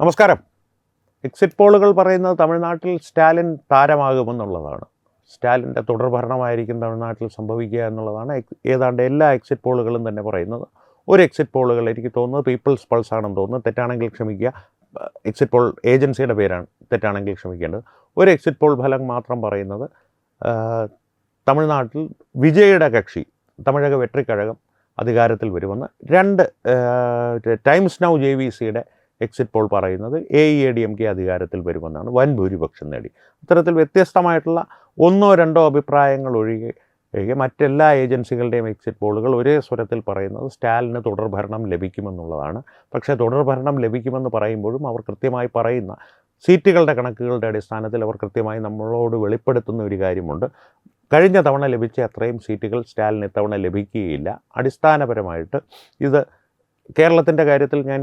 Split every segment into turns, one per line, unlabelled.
നമസ്കാരം. എക്സിറ്റ് പോളുകൾ പറയുന്നത് തമിഴ്നാട്ടിൽ സ്റ്റാലിൻ താരമാകുമെന്നുള്ളതാണ്. സ്റ്റാലിൻ്റെ തുടർഭരണമായിരിക്കും തമിഴ്നാട്ടിൽ സംഭവിക്കുക എന്നുള്ളതാണ് ഏതാണ്ട് എല്ലാ എക്സിറ്റ് പോളുകളും തന്നെ പറയുന്നത്. ഒരു എക്സിറ്റ് പോളുകൾ എനിക്ക് തോന്നുന്നത് പീപ്പിൾസ് പൾസ് ആണെന്ന് തോന്നുന്നു, തെറ്റാണെങ്കിൽ ക്ഷമിക്കുക. എക്സിറ്റ് പോൾ ഏജൻസിയുടെ പേരാണ്, തെറ്റാണെങ്കിൽ ക്ഷമിക്കേണ്ടത്. ഒരു എക്സിറ്റ് പോൾ ഫലം മാത്രം പറയുന്നത് തമിഴ്നാട്ടിൽ വിജയുടെ കക്ഷി തമിഴക വെട്രിക്കഴകം അധികാരത്തിൽ വരുമെന്ന്. രണ്ട് ടൈംസ് നൗ JVCയുടെ എക്സിറ്റ് പോൾ പറയുന്നത് AEADMK അധികാരത്തിൽ വരുമെന്നാണ്, വൻ ഭൂരിപക്ഷം നേടി. അത്തരത്തിൽ വ്യത്യസ്തമായിട്ടുള്ള ഒന്നോ രണ്ടോ അഭിപ്രായങ്ങൾ ഒഴികെ മറ്റെല്ലാ ഏജൻസികളുടെയും എക്സിറ്റ് പോളുകൾ ഒരേ സ്വരത്തിൽ പറയുന്നത് സ്റ്റാലിന് തുടർഭരണം ലഭിക്കുമെന്നുള്ളതാണ്. പക്ഷേ തുടർഭരണം ലഭിക്കുമെന്ന് പറയുമ്പോഴും അവർ കൃത്യമായി പറയുന്ന സീറ്റുകളുടെ കണക്കുകളുടെ അടിസ്ഥാനത്തിൽ അവർ കൃത്യമായി നമ്മളോട് വെളിപ്പെടുത്തുന്ന ഒരു കാര്യമുണ്ട്. കഴിഞ്ഞ തവണ ലഭിച്ച അത്രയും സീറ്റുകൾ സ്റ്റാലിന് ഇത്തവണ ലഭിക്കുകയില്ല. അടിസ്ഥാനപരമായിട്ട് ഇത് കേരളത്തിൻ്റെ കാര്യത്തിൽ ഞാൻ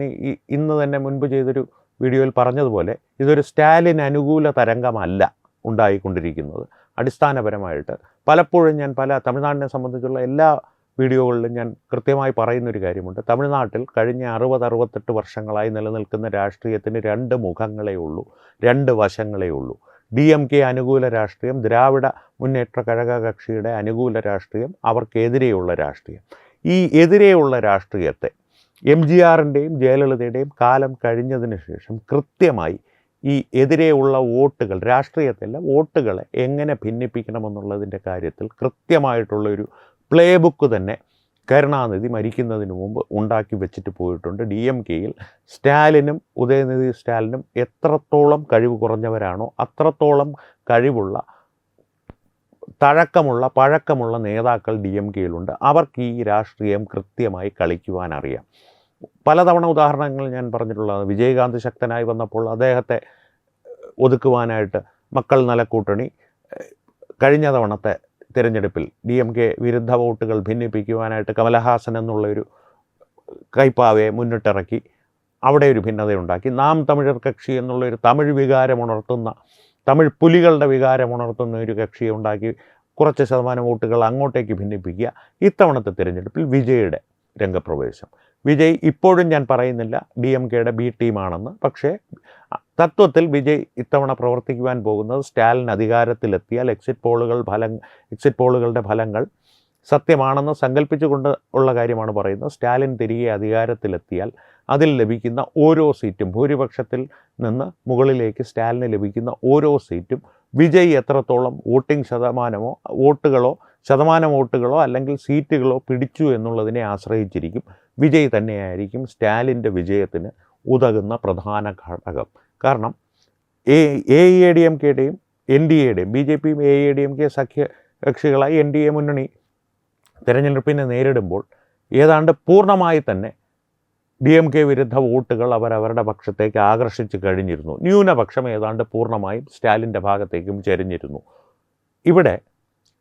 ഇന്ന് തന്നെ മുൻപ് ചെയ്തൊരു വീഡിയോയിൽ പറഞ്ഞതുപോലെ ഇതൊരു സ്റ്റാലിൻ അനുകൂല തരംഗമല്ല ഉണ്ടായിക്കൊണ്ടിരിക്കുന്നത്. അടിസ്ഥാനപരമായിട്ട് പലപ്പോഴും ഞാൻ തമിഴ്നാടിനെ സംബന്ധിച്ചുള്ള എല്ലാ വീഡിയോകളിലും ഞാൻ കൃത്യമായി പറയുന്നൊരു കാര്യമുണ്ട്. തമിഴ്നാട്ടിൽ കഴിഞ്ഞ 60-68 വർഷങ്ങളായി നിലനിൽക്കുന്ന രാഷ്ട്രീയത്തിന് രണ്ട് മുഖങ്ങളേ ഉള്ളൂ, രണ്ട് വശങ്ങളേ ഉള്ളൂ. DMK അനുകൂല രാഷ്ട്രീയം, ദ്രാവിഡ മുന്നേറ്റ കഴക കക്ഷിയുടെ അനുകൂല രാഷ്ട്രീയം, അവർക്കെതിരെയുള്ള രാഷ്ട്രീയം. ഈ എതിരെയുള്ള രാഷ്ട്രീയത്തെ MGRൻ്റെയും ജയലളിതയുടെയും കാലം കഴിഞ്ഞതിന് ശേഷം കൃത്യമായി ഈ എതിരെയുള്ള വോട്ടുകൾ, രാഷ്ട്രീയത്തിലെ വോട്ടുകളെ എങ്ങനെ ഭിന്നിപ്പിക്കണമെന്നുള്ളതിൻ്റെ കാര്യത്തിൽ കൃത്യമായിട്ടുള്ളൊരു പ്ലേ ബുക്ക് തന്നെ കരുണാനിധി മരിക്കുന്നതിന് മുമ്പ് ഉണ്ടാക്കി വെച്ചിട്ട് പോയിട്ടുണ്ട്. DMKയിൽ സ്റ്റാലിനും ഉദയനിധി സ്റ്റാലിനും എത്രത്തോളം കഴിവ് കുറഞ്ഞവരാണോ അത്രത്തോളം കഴിവുള്ള പഴക്കമുള്ള നേതാക്കൾ DMKയിലുണ്ട്. അവർക്ക് ഈ രാഷ്ട്രീയം കൃത്യമായി കളിക്കുവാൻ അറിയാം. പലതവണ ഉദാഹരണങ്ങൾ ഞാൻ പറഞ്ഞിട്ടുള്ളത്, വിജയകാന്ത് ശക്തനായി വന്നപ്പോൾ അദ്ദേഹത്തെ ഒതുക്കുവാനായിട്ട് മക്കൾ നലക്കൂട്ടണി കഴിഞ്ഞ തവണത്തെ തിരഞ്ഞെടുപ്പിൽ DMK വിരുദ്ധ വോട്ടുകൾ ഭിന്നിപ്പിക്കുവാനായിട്ട് കമലഹാസൻ എന്നുള്ളൊരു കൈപ്പാവയെ മുന്നിട്ടിറക്കി അവിടെ ഒരു ഭിന്നതയുണ്ടാക്കി. നാം തമിഴർ കക്ഷി എന്നുള്ളൊരു തമിഴ് വികാരമുണർത്തുന്ന, തമിഴ് പുലികളുടെ വികാരമുണർത്തുന്ന ഒരു കക്ഷിയെ ഉണ്ടാക്കി കുറച്ച് ശതമാനം വോട്ടുകൾ അങ്ങോട്ടേക്ക് ഭിന്നിപ്പിക്കുക. ഇത്തവണത്തെ തിരഞ്ഞെടുപ്പിൽ വിജയുടെ രംഗപ്രവേശം. വിജയ് ഇപ്പോഴും ഞാൻ പറയുന്നില്ല DMKയുടെ B ടീമാണെന്ന്, പക്ഷേ തത്വത്തിൽ വിജയ് ഇത്തവണ പ്രവർത്തിക്കുവാൻ പോകുന്നത് സ്റ്റാലിൻ അധികാരത്തിലെത്തിയാൽ എക്സിറ്റ് പോളുകളുടെ ഫലങ്ങൾ സത്യമാണെന്ന് സങ്കല്പിച്ചുകൊണ്ട് ഉള്ള കാര്യമാണ് പറയുന്നത്. സ്റ്റാലിൻ തിരികെ അധികാരത്തിലെത്തിയാൽ അതിൽ ലഭിക്കുന്ന ഓരോ സീറ്റും, ഭൂരിപക്ഷത്തിൽ നിന്ന് മുകളിലേക്ക് സ്റ്റാലിന് ലഭിക്കുന്ന ഓരോ സീറ്റും വിജയ് എത്രത്തോളം വോട്ടിംഗ് ശതമാനം വോട്ടുകളോ അല്ലെങ്കിൽ സീറ്റുകളോ പിടിച്ചു എന്നുള്ളതിനെ ആശ്രയിച്ചിരിക്കും. വിജയ് തന്നെയായിരിക്കും സ്റ്റാലിൻ്റെ വിജയത്തിന് ഉതകുന്ന പ്രധാന ഘടകം. കാരണം AEADMKയുടെയും NDAയുടെയും BJPയും AEADMK സഖ്യ കക്ഷികളായി NDA മുന്നണി തിരഞ്ഞെടുപ്പിനെ നേരിടുമ്പോൾ ഏതാണ്ട് പൂർണ്ണമായി തന്നെ DMK വിരുദ്ധ വോട്ടുകൾ അവരവരുടെ പക്ഷത്തേക്ക് ആകർഷിച്ച് കഴിഞ്ഞിരുന്നു. ന്യൂനപക്ഷം ഏതാണ്ട് പൂർണ്ണമായും സ്റ്റാലിൻ്റെ ഭാഗത്തേക്കും ചെരിഞ്ഞിരുന്നു. ഇവിടെ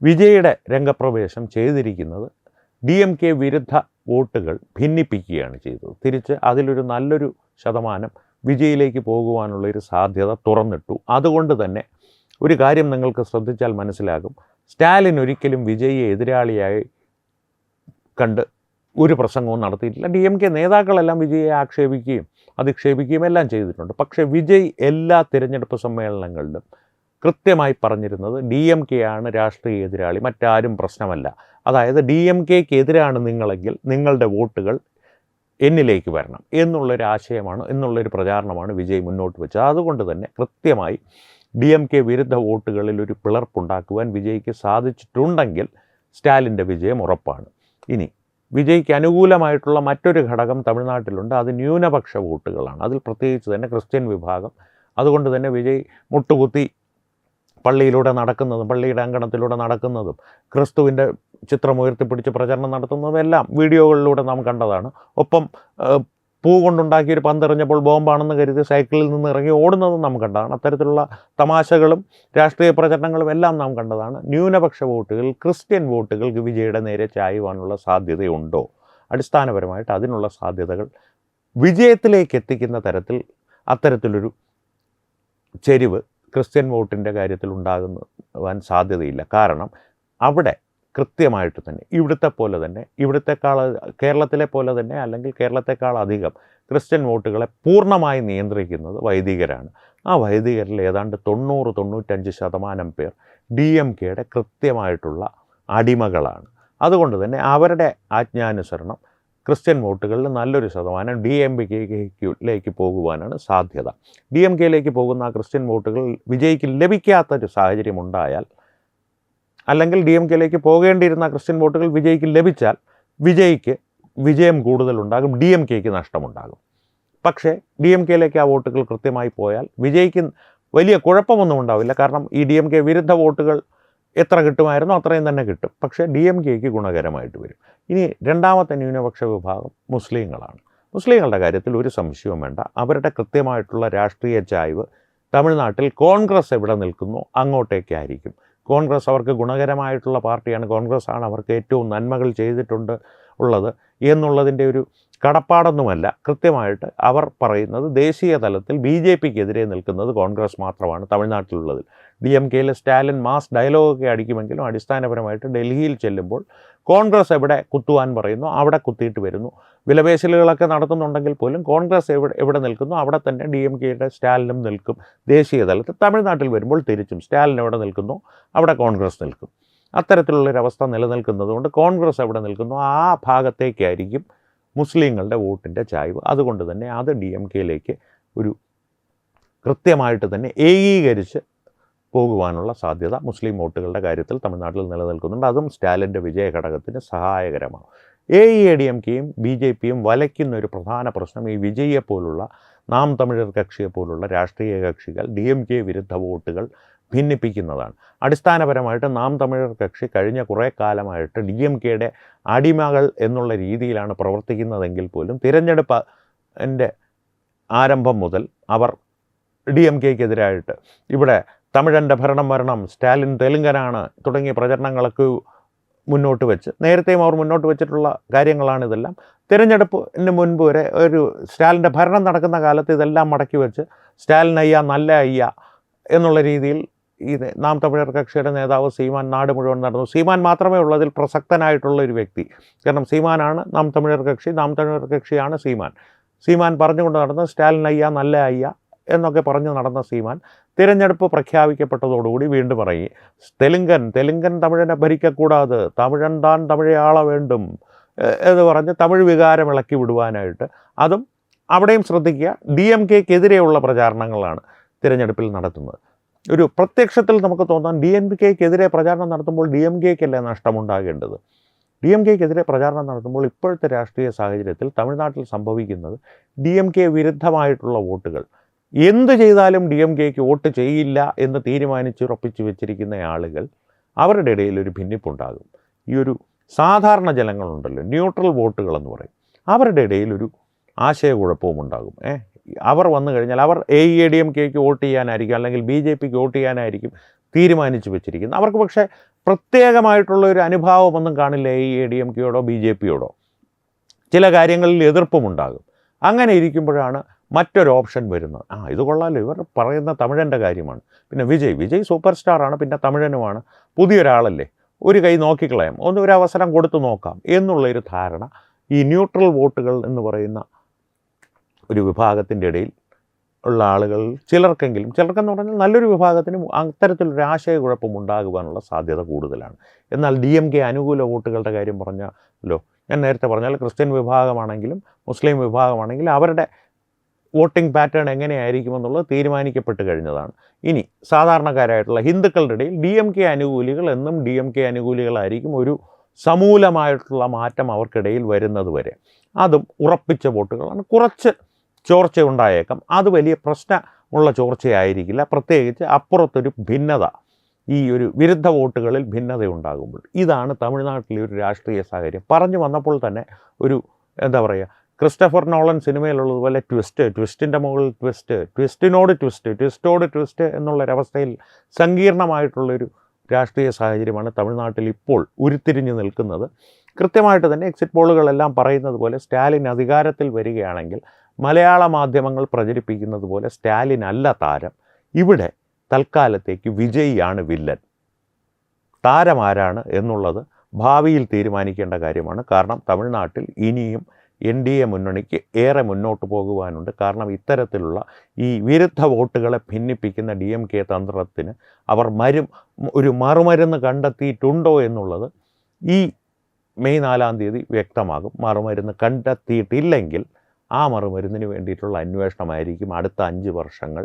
വിജയുടെ രംഗപ്രവേശം ചെയ്തിരിക്കുന്നത് DMK വിരുദ്ധ വോട്ടുകൾ ഭിന്നിപ്പിക്കുകയാണ് ചെയ്തത്. തിരിച്ച് അതിലൊരു നല്ലൊരു ശതമാനം വിജയിലേക്ക് പോകുവാനുള്ളൊരു സാധ്യത തുറന്നിട്ടു. അതുകൊണ്ട് തന്നെ ഒരു കാര്യം നിങ്ങൾക്ക് ശ്രദ്ധിച്ചാൽ മനസ്സിലാകും, സ്റ്റാലിൻ ഒരിക്കലും വിജയിയെ എതിരാളിയായി കണ്ട് ഒരു പ്രസംഗവും നടത്തിയിട്ടില്ല. DMK നേതാക്കളെല്ലാം വിജയെ ആക്ഷേപിക്കുകയും അധിക്ഷേപിക്കുകയും എല്ലാം ചെയ്തിട്ടുണ്ട്. പക്ഷേ വിജയ് എല്ലാ തിരഞ്ഞെടുപ്പ് സമ്മേളനങ്ങളിലും കൃത്യമായി പറഞ്ഞിരുന്നത് DMKയാണ് രാഷ്ട്രീയ എതിരാളി, മറ്റാരും പ്രശ്നമല്ല. അതായത് DMKക്ക് എതിരാണ് നിങ്ങളെങ്കിൽ നിങ്ങളുടെ വോട്ടുകൾ എന്നിലേക്ക് വരണം എന്നുള്ളൊരു ആശയമാണ്, എന്നുള്ളൊരു പ്രചാരണമാണ് വിജയ് മുന്നോട്ട് വെച്ചത്. അതുകൊണ്ട് തന്നെ കൃത്യമായി DMK വിരുദ്ധ വോട്ടുകളിൽ ഒരു പിളർപ്പുണ്ടാക്കുവാൻ വിജയ്ക്ക് സാധിച്ചിട്ടുണ്ടെങ്കിൽ സ്റ്റാലിൻ്റെ വിജയം ഉറപ്പാണ്. ഇനി വിജയ്ക്ക് അനുകൂലമായിട്ടുള്ള മറ്റൊരു ഘടകം തമിഴ്നാട്ടിലുണ്ട്, അത് ന്യൂനപക്ഷ വോട്ടുകളാണ്. അതിൽ പ്രത്യേകിച്ച് തന്നെ ക്രിസ്ത്യൻ വിഭാഗം. അതുകൊണ്ട് തന്നെ വിജയ് മുട്ടുകുത്തി പള്ളിയുടെ അങ്കണത്തിലൂടെ നടക്കുന്നതും ക്രിസ്തുവിൻ്റെ ചിത്രം ഉയർത്തിപ്പിടിച്ച് പ്രചരണം നടത്തുന്നതും എല്ലാം വീഡിയോകളിലൂടെ നാം കണ്ടതാണ്. ഒപ്പം പൂ കൊണ്ടുണ്ടാക്കിയൊരു പന്തെറിഞ്ഞപ്പോൾ ബോംബാണെന്ന് കരുതി സൈക്കിളിൽ നിന്ന് ഇറങ്ങി ഓടുന്നതും നാം കണ്ടതാണ്. അത്തരത്തിലുള്ള തമാശകളും രാഷ്ട്രീയ പ്രചരണങ്ങളും എല്ലാം നാം കണ്ടതാണ്. ന്യൂനപക്ഷ വോട്ടുകൾ, ക്രിസ്ത്യൻ വോട്ടുകൾക്ക് വിജയുടെ നേരെ ചായുവാനുള്ള സാധ്യതയുണ്ടോ? അടിസ്ഥാനപരമായിട്ട് അതിനുള്ള സാധ്യതകൾ വിജയത്തിലേക്ക് എത്തിക്കുന്ന തരത്തിൽ അത്തരത്തിലൊരു ചെരിവ് ക്രിസ്ത്യൻ വോട്ടിൻ്റെ കാര്യത്തിൽ ഉണ്ടാകുവാൻ സാധ്യതയില്ല. കാരണം അവിടെ കൃത്യമായിട്ട് തന്നെ കേരളത്തിലെ പോലെ തന്നെ അല്ലെങ്കിൽ കേരളത്തെക്കാൾ അധികം ക്രിസ്ത്യൻ വോട്ടുകളെ പൂർണ്ണമായി നിയന്ത്രിക്കുന്നത് വൈദികരാണ്. ആ വൈദികരിൽ ഏതാണ്ട് 90-95% പേർ DMKയുടെ കൃത്യമായിട്ടുള്ള അടിമകളാണ്. അതുകൊണ്ട് തന്നെ അവരുടെ ആജ്ഞാനുസരണം ക്രിസ്ത്യൻ വോട്ടുകളിൽ നല്ലൊരു ശതമാനം DMKയിലേക്ക് പോകുവാനാണ് സാധ്യത. DMKയിലേക്ക് പോകുന്ന ആ ക്രിസ്ത്യൻ വോട്ടുകൾ വിജയ്ക്ക് ലഭിക്കാത്തൊരു സാഹചര്യം ഉണ്ടായാൽ, അല്ലെങ്കിൽ DMKയിലേക്ക് പോകേണ്ടിയിരുന്ന ക്രിസ്ത്യൻ വോട്ടുകൾ വിജയ്ക്ക് ലഭിച്ചാൽ വിജയ്ക്ക് വിജയം കൂടുതലുണ്ടാകും, DMKയ്ക്ക് നഷ്ടമുണ്ടാകും. പക്ഷേ DMKയിലേക്ക് ആ വോട്ടുകൾ കൃത്യമായി പോയാൽ വിജയ്ക്ക് വലിയ കുഴപ്പമൊന്നും ഉണ്ടാവില്ല. കാരണം ഈ DMK വിരുദ്ധ വോട്ടുകൾ എത്ര കിട്ടുമായിരുന്നോ അത്രയും തന്നെ കിട്ടും. പക്ഷേ DMKയ്ക്ക് ഗുണകരമായിട്ട് വരും. ഇനി രണ്ടാമത്തെ ന്യൂനപക്ഷ വിഭാഗം മുസ്ലിങ്ങളാണ്. മുസ്ലിങ്ങളുടെ കാര്യത്തിൽ ഒരു സംശയവും വേണ്ട. അവരുടെ കൃത്യമായിട്ടുള്ള രാഷ്ട്രീയ ചായ്വ് തമിഴ്നാട്ടിൽ കോൺഗ്രസ് എവിടെ നിൽക്കുന്നു അങ്ങോട്ടേക്കായിരിക്കും. കോൺഗ്രസ് അവർക്ക് ഗുണകരമായിട്ടുള്ള പാർട്ടിയാണ്. കോൺഗ്രസ് ആണ് അവർക്ക് ഏറ്റവും നന്മകൾ ചെയ്തിട്ടുണ്ട് ഉള്ളത് എന്നുള്ളതിൻ്റെ ഒരു കടപ്പാടൊന്നുമല്ല. കൃത്യമായിട്ട് അവർ പറയുന്നത് ദേശീയ തലത്തിൽ BJPക്കെതിരെ നിൽക്കുന്നത് കോൺഗ്രസ് മാത്രമാണ് തമിഴ്നാട്ടിലുള്ളതിൽ. DMKയിൽ സ്റ്റാലിൻ മാസ് ഡയലോഗൊക്കെ അടിക്കുമെങ്കിലും അടിസ്ഥാനപരമായിട്ട് ഡൽഹിയിൽ ചെല്ലുമ്പോൾ കോൺഗ്രസ് എവിടെ കുത്തുവാൻ പറയുന്നു അവിടെ കുത്തിയിട്ട് വരുന്നു. വിലപേശലുകളൊക്കെ നടത്തുന്നുണ്ടെങ്കിൽ പോലും കോൺഗ്രസ് എവിടെ നിൽക്കുന്നു അവിടെ തന്നെ DMKയുടെ സ്റ്റാലിനും നിൽക്കും ദേശീയ തലത്തിൽ. തമിഴ്നാട്ടിൽ വരുമ്പോൾ തിരിച്ചും സ്റ്റാലിൻ എവിടെ നിൽക്കുന്നു അവിടെ കോൺഗ്രസ് നിൽക്കും. അത്തരത്തിലുള്ളൊരവസ്ഥ നിലനിൽക്കുന്നതുകൊണ്ട് കോൺഗ്രസ് എവിടെ നിൽക്കുന്നു ആ ഭാഗത്തേക്കായിരിക്കും മുസ്ലിങ്ങളുടെ വോട്ടിൻ്റെ ചായ്വ്. അതുകൊണ്ട് തന്നെ അത് DMKയിലേക്ക് ഒരു കൃത്യമായിട്ട് തന്നെ ഏകീകരിച്ച് പോകുവാനുള്ള സാധ്യത മുസ്ലിം വോട്ടുകളുടെ കാര്യത്തിൽ തമിഴ്നാട്ടിൽ നിലനിൽക്കുന്നുണ്ട്. അതും സ്റ്റാലിൻ്റെ വിജയഘടകത്തിന് സഹായകരമാണ്. AIADMKയും BJPയും വലയ്ക്കുന്ന ഒരു പ്രധാന പ്രശ്നം ഈ വിജയെപ്പോലുള്ള നാം തമിഴർ കക്ഷിയെപ്പോലുള്ള രാഷ്ട്രീയ കക്ഷികൾ DMK വിരുദ്ധ വോട്ടുകൾ ഭിന്നിപ്പിക്കുന്നതാണ്. അടിസ്ഥാനപരമായിട്ട് നാം തമിഴർ കക്ഷി കഴിഞ്ഞ കുറേ കാലമായിട്ട് DMKയുടെ അടിമകൾ എന്നുള്ള രീതിയിലാണ് പ്രവർത്തിക്കുന്നതെങ്കിൽ പോലും തിരഞ്ഞെടുപ്പിൻ്റെ ആരംഭം മുതൽ അവർ DMKക്കെതിരായിട്ട് ഇവിടെ തമിഴൻ്റെ ഭരണം വരണം, സ്റ്റാലിൻ തെലുങ്കനാണ് തുടങ്ങിയ പ്രചരണങ്ങളൊക്കെ മുന്നോട്ട് വെച്ച് നേരത്തെയും അവർ മുന്നോട്ട് വെച്ചിട്ടുള്ള കാര്യങ്ങളാണിതെല്ലാം. തിരഞ്ഞെടുപ്പിന് മുൻപ് വരെ ഒരു സ്റ്റാലിൻ്റെ ഭരണം നടക്കുന്ന കാലത്ത് ഇതെല്ലാം മടക്കി വെച്ച് സ്റ്റാലിൻ അയ്യ നല്ല അയ്യ എന്നുള്ള രീതിയിൽ ഈ നാം തമിഴർ കക്ഷിയുടെ നേതാവ് സീമാൻ നാട് മുഴുവൻ നടന്നു. സീമാൻ മാത്രമേ ഉള്ളതിൽ പ്രസക്തനായിട്ടുള്ള ഒരു വ്യക്തി. കാരണം സീമാനാണ് നാം തമിഴർ കക്ഷി, നാം തമിഴർ കക്ഷിയാണ് സീമാൻ. സീമാൻ പറഞ്ഞുകൊണ്ട് നടന്ന സ്റ്റാലിൻ അയ്യ നല്ല അയ്യ എന്നൊക്കെ പറഞ്ഞ് നടന്ന സീമാൻ തിരഞ്ഞെടുപ്പ് പ്രഖ്യാപിക്കപ്പെട്ടതോടുകൂടി വീണ്ടും പറയും തെലുങ്കൻ തമിഴനെ ഭരിക്കക്കൂടാതെ, തമിഴൻ താൻ തമിഴെ ആള വേണ്ടും എന്ന് പറഞ്ഞ് തമിഴ് വികാരം ഇളക്കി വിടുവാനായിട്ട്. അതും അവിടെയും ശ്രദ്ധിക്കുക, DMKക്കെതിരെയുള്ള പ്രചാരണങ്ങളാണ് തിരഞ്ഞെടുപ്പിൽ നടത്തുന്നത്. ഒരു പ്രത്യക്ഷത്തിൽ നമുക്ക് തോന്നാൻ DMKക്കെതിരെ പ്രചാരണം നടത്തുമ്പോൾ DMKക്കല്ലേ നഷ്ടമുണ്ടാകേണ്ടത്. DMKക്കെതിരെ പ്രചാരണം നടത്തുമ്പോൾ ഇപ്പോഴത്തെ രാഷ്ട്രീയ സാഹചര്യത്തിൽ തമിഴ്നാട്ടിൽ സംഭവിക്കുന്നത് DMK വിരുദ്ധമായിട്ടുള്ള വോട്ടുകൾ എന്ത് ചെയ്താലും DMKക്ക് വോട്ട് ചെയ്യില്ല എന്ന് തീരുമാനിച്ചുറപ്പിച്ചു വെച്ചിരിക്കുന്ന ആളുകൾ അവരുടെ ഇടയിൽ ഒരു ഭിന്നിപ്പുണ്ടാകും. ഈ ഒരു സാധാരണ ജനങ്ങളുണ്ടല്ലോ, ന്യൂട്രൽ വോട്ടുകളെന്ന് പറയും, അവരുടെ ഇടയിൽ ഒരു ആശയക്കുഴപ്പവും ഉണ്ടാകും. അവർ വന്നു കഴിഞ്ഞാൽ അവർ AIADMKക്ക് വോട്ട് ചെയ്യാനായിരിക്കും അല്ലെങ്കിൽ BJPക്ക് വോട്ട് ചെയ്യാനായിരിക്കും തീരുമാനിച്ചു വെച്ചിരിക്കുന്നത്. അവർക്ക് പക്ഷേ പ്രത്യേകമായിട്ടുള്ളൊരു അനുഭാവമൊന്നും കാണില്ല AIADMKയോടോ BJPയോടോ. ചില കാര്യങ്ങളിൽ എതിർപ്പുമുണ്ടാകും. അങ്ങനെ ഇരിക്കുമ്പോഴാണ് മറ്റൊരു ഓപ്ഷൻ വരുന്നത്. ഇത് കൊള്ളാമല്ലോ, ഇവർ പറയുന്ന തമിഴൻ്റെ കാര്യമാണ്. പിന്നെ വിജയ് സൂപ്പർ സ്റ്റാറാണ്, പിന്നെ തമിഴനുമാണ്, പുതിയൊരാളല്ലേ, ഒരു കൈ നോക്കിക്കളയാം, ഒരു അവസരം കൊടുത്തു നോക്കാം എന്നുള്ളൊരു ധാരണ ഈ ന്യൂട്രൽ വോട്ടുകൾ എന്ന് പറയുന്ന ഒരു വിഭാഗത്തിൻ്റെ ഇടയിൽ ഉള്ള ആളുകൾ ചിലർക്കെന്ന് പറഞ്ഞാൽ നല്ലൊരു വിഭാഗത്തിന് അത്തരത്തിലൊരു ആശയക്കുഴപ്പം ഉണ്ടാകുവാനുള്ള സാധ്യത കൂടുതലാണ്. എന്നാൽ DMK അനുകൂല വോട്ടുകളുടെ കാര്യം പറഞ്ഞാലോ, ഞാൻ നേരത്തെ പറഞ്ഞാൽ ക്രിസ്ത്യൻ വിഭാഗമാണെങ്കിലും മുസ്ലിം വിഭാഗമാണെങ്കിലും അവരുടെ വോട്ടിംഗ് പാറ്റേൺ എങ്ങനെയായിരിക്കുമെന്നുള്ളത് തീരുമാനിക്കപ്പെട്ട് കഴിഞ്ഞതാണ്. ഇനി സാധാരണക്കാരായിട്ടുള്ള ഹിന്ദുക്കളുടെ ഇടയിൽ DMK അനുകൂലികൾ എന്നും DMK അനുകൂലികളായിരിക്കും. ഒരു സമൂലമായിട്ടുള്ള മാറ്റം അവർക്കിടയിൽ വരുന്നത് വരെ അതും ഉറപ്പിച്ച വോട്ടുകളാണ്. കുറച്ച് ചോർച്ച ഉണ്ടായേക്കാം, അത് വലിയ പ്രശ്നമുള്ള ചോർച്ചയായിരിക്കില്ല. പ്രത്യേകിച്ച് അപ്പുറത്തൊരു ഭിന്നത, ഈ ഒരു വിരുദ്ധ വോട്ടുകളിൽ ഭിന്നത ഉണ്ടാകുമ്പോൾ. ഇതാണ് തമിഴ്നാട്ടിലെ ഒരു രാഷ്ട്രീയ സാഹചര്യം. പറഞ്ഞു വന്നപ്പോൾ തന്നെ ഒരു എന്താ പറയുക, ക്രിസ്റ്റഫർ നോളൻ സിനിമയിലുള്ളതുപോലെ ട്വിസ്റ്റിൻ്റെ മുകളിൽ ട്വിസ്റ്റോട് ട്വിസ്റ്റ് എന്നുള്ളൊരവസ്ഥയിൽ സങ്കീർണമായിട്ടുള്ളൊരു രാഷ്ട്രീയ സാഹചര്യമാണ് തമിഴ്നാട്ടിൽ ഇപ്പോൾ ഉരുത്തിരിഞ്ഞു നിൽക്കുന്നത്. കൃത്യമായിട്ട് തന്നെ എക്സിറ്റ് പോളുകളെല്ലാം പറയുന്നത് പോലെ സ്റ്റാലിൻ അധികാരത്തിൽ വരികയാണെങ്കിൽ മലയാള മാധ്യമങ്ങൾ പ്രചരിപ്പിക്കുന്നത് പോലെ സ്റ്റാലിൻ അല്ല താരം. ഇവിടെ തൽക്കാലത്തേക്ക് വിജയിയാണ് വില്ലൻ. താരമാരാണ് എന്നുള്ളത് ഭാവിയിൽ തീരുമാനിക്കേണ്ട കാര്യമാണ്. കാരണം തമിഴ്നാട്ടിൽ ഇനിയും NDA മുന്നണിക്ക് ഏറെ മുന്നോട്ട് പോകുവാനുണ്ട്. കാരണം ഇത്തരത്തിലുള്ള ഈ വിരുദ്ധ വോട്ടുകളെ ഭിന്നിപ്പിക്കുന്ന DMK തന്ത്രത്തിന് അവർ ഒരു മറുമരുന്ന് കണ്ടെത്തിയിട്ടുണ്ടോ എന്നുള്ളത് ഈ മെയ് 4-ാം തീയതി വ്യക്തമാകും. മറുമരുന്ന് കണ്ടെത്തിയിട്ടില്ലെങ്കിൽ ആ മറുമരുന്നിന് വേണ്ടിയിട്ടുള്ള അന്വേഷണമായിരിക്കും അടുത്ത 5 വർഷങ്ങൾ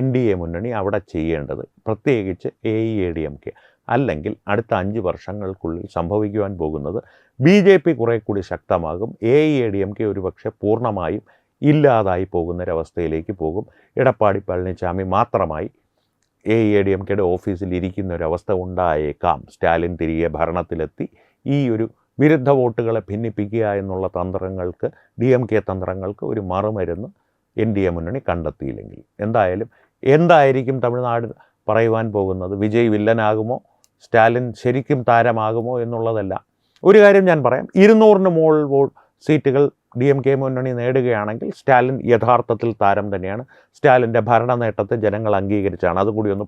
NDA മുന്നണി അവിടെ ചെയ്യേണ്ടത്, പ്രത്യേകിച്ച് AEADMK. അല്ലെങ്കിൽ അടുത്ത 5 വർഷങ്ങൾക്കുള്ളിൽ സംഭവിക്കുവാൻ പോകുന്നത് BJP കുറെ കൂടി ശക്തമാകും. AEADMK ഒരുപക്ഷെ പൂർണ്ണമായും ഇല്ലാതായി പോകുന്നൊരവസ്ഥയിലേക്ക് പോകും. എടപ്പാടി പളനിസ്വാമി മാത്രമായി AEADMKയുടെ ഓഫീസിൽ ഇരിക്കുന്ന ഒരവസ്ഥ ഉണ്ടായേക്കാം. സ്റ്റാലിൻ തിരികെ ഭരണത്തിലെത്തി ഈ ഒരു വിരുദ്ധ വോട്ടുകളെ ഭിന്നിപ്പിക്കുക എന്നുള്ള തന്ത്രങ്ങൾക്ക്, DMK തന്ത്രങ്ങൾക്ക് ഒരു മറുമരുന്ന് NDA മുന്നണി കണ്ടെത്തിയില്ലെങ്കിൽ എന്തായിരിക്കും തമിഴ്നാട് പറയുവാൻ പോകുന്നത്? വിജയ് വില്ലനാകുമോ, സ്റ്റാലിൻ ശരിക്കും താരമാകുമോ എന്നുള്ളതല്ല. ഒരു കാര്യം ഞാൻ പറയാം, 200-ന് മുകളിൽ സീറ്റുകൾ DMK മുന്നണി നേടുകയാണെങ്കിൽ സ്റ്റാലിൻ യഥാർത്ഥത്തിൽ താരം തന്നെയാണ്. സ്റ്റാലിൻ്റെ ഭരണ നേട്ടത്തെ ജനങ്ങൾ അംഗീകരിച്ചാണ്. അതുകൂടി ഒന്ന്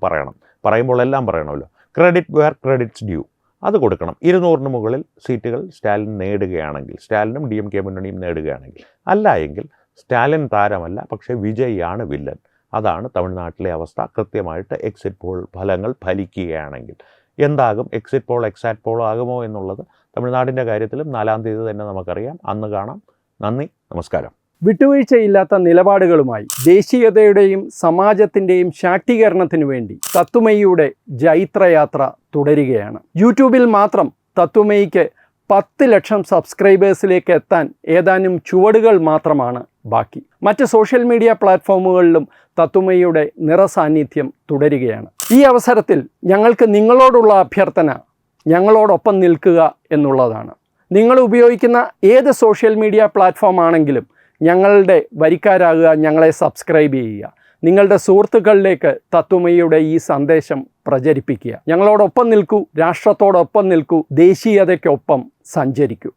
പറയുമ്പോൾ എല്ലാം പറയണമല്ലോ. ക്രെഡിറ്റ് വേർ ക്രെഡിറ്റ്സ് ഡ്യൂ, അത് കൊടുക്കണം. 200-ന് മുകളിൽ സീറ്റുകൾ സ്റ്റാലിൻ നേടുകയാണെങ്കിൽ, സ്റ്റാലിനും DMK മുന്നണിയും നേടുകയാണെങ്കിൽ. അല്ല എങ്കിൽ സ്റ്റാലിൻ താരമല്ല, പക്ഷേ വിജയാണ് വില്ലൻ. അതാണ് തമിഴ്നാട്ടിലെ അവസ്ഥ. കൃത്യമായിട്ട് എക്സിറ്റ് പോൾ ഫലങ്ങൾ ഫലിക്കുകയാണെങ്കിൽ എന്താകും, എക്സിറ്റ് പോൾ എക്സാക്റ്റ് പോൾ ആകുമോ എന്നുള്ളത് തമിഴ്നാടിൻ്റെ കാര്യത്തിലും 4-ാം തീയതി തന്നെ നമുക്കറിയാം. അന്ന് കാണാം. നന്ദി, നമസ്കാരം.
വിട്ടുവീഴ്ചയില്ലാത്ത നിലപാടുകളുമായി ദേശീയതയുടെയും സമാജത്തിൻ്റെയും ശാക്തീകരണത്തിനു വേണ്ടി തത്വമയിയുടെ ജൈത്രയാത്ര തുടരുകയാണ്. യൂട്യൂബിൽ മാത്രം തത്വമയിക്ക് 10 ലക്ഷം സബ്സ്ക്രൈബേഴ്സിലേക്ക് എത്താൻ ഏതാനും ചുവടുകൾ മാത്രമാണ് ബാക്കി. മറ്റ് സോഷ്യൽ മീഡിയ പ്ലാറ്റ്ഫോമുകളിലും തത്വമയിയുടെ നിറസാന്നിധ്യം തുടരുകയാണ്. ഈ അവസരത്തിൽ ഞങ്ങൾക്ക് നിങ്ങളോടുള്ള അഭ്യർത്ഥന ഞങ്ങളോടൊപ്പം നിൽക്കുക എന്നുള്ളതാണ്. നിങ്ങൾ ഉപയോഗിക്കുന്ന ഏത് സോഷ്യൽ മീഡിയ പ്ലാറ്റ്ഫോം ആണെങ്കിലും ഞങ്ങളുടെ വരിക്കാരാകുക, ഞങ്ങളെ സബ്സ്ക്രൈബ് ചെയ്യുക, നിങ്ങളുടെ സുഹൃത്തുക്കളിലേക്ക് തത്വമയിയുടെ ഈ സന്ദേശം പ്രചരിപ്പിക്കുക. ഞങ്ങളോടൊപ്പം നിൽക്കൂ, രാഷ്ട്രത്തോടൊപ്പം നിൽക്കൂ, ദേശീയതയ്ക്കൊപ്പം സഞ്ചരിക്കൂ.